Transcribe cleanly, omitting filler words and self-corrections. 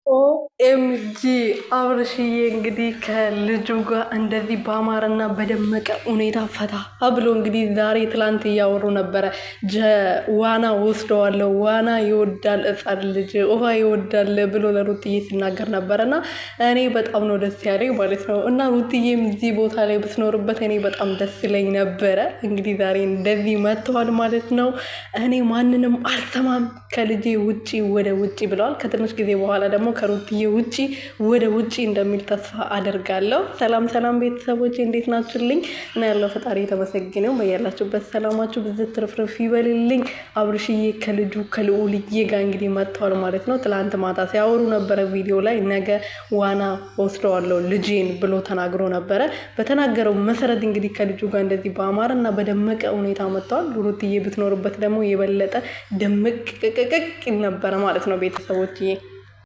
ኦኤምጂ አብርሽዬ እንግዲህ ከልጁ ጋር እንደዚህ በአማረና በደመቀ ሁኔታ ፈታ ብሎ እንግዲህ ዛሬ ትላንት እያወሩ ነበረ። ዋና ወስደዋለሁ፣ ዋና ይወዳል ሕፃን ልጅ ውሃ ይወዳል ብሎ ለሩትዬ ሲናገር ነበረ እና እኔ በጣም ነው ደስ ያለኝ ማለት ነው። እና ሩትዬም እዚህ ቦታ ላይ ብትኖርበት እኔ በጣም ደስ ይለኝ ነበረ። እንግዲህ ዛሬ እንደዚህ መጥተዋል ማለት ነው። እኔ ማንንም አልሰማም ከልጄ ውጪ ወደ ውጪ ብለዋል። ከትንሽ ጊዜ በኋላ ደግሞ ከሩትዬ ውጪ ወደ ውጪ እንደሚል ተስፋ አደርጋለሁ። ሰላም ሰላም ቤተሰቦች እንዴት ናችሁልኝ? እና ያለው ፈጣሪ የተመሰገነው በያላችሁበት ሰላማችሁ ብዝት ትርፍርፍ ይበልልኝ። አብርሽዬ ከልጁ ከልዑልዬ ጋር እንግዲህ መጥተዋል ማለት ነው። ትላንት ማታ ሲያወሩ ነበረ ቪዲዮ ላይ ነገ ዋና ወስደዋለሁ ልጄን ብሎ ተናግሮ ነበረ። በተናገረው መሰረት እንግዲህ ከልጁ ጋር እንደዚህ በአማረ እና በደመቀ ሁኔታ መጥተዋል። ሩትዬ ብትኖርበት ደግሞ የበለጠ ደምቅ ቅቅቅ ነበረ ማለት ነው ቤተሰቦችዬ።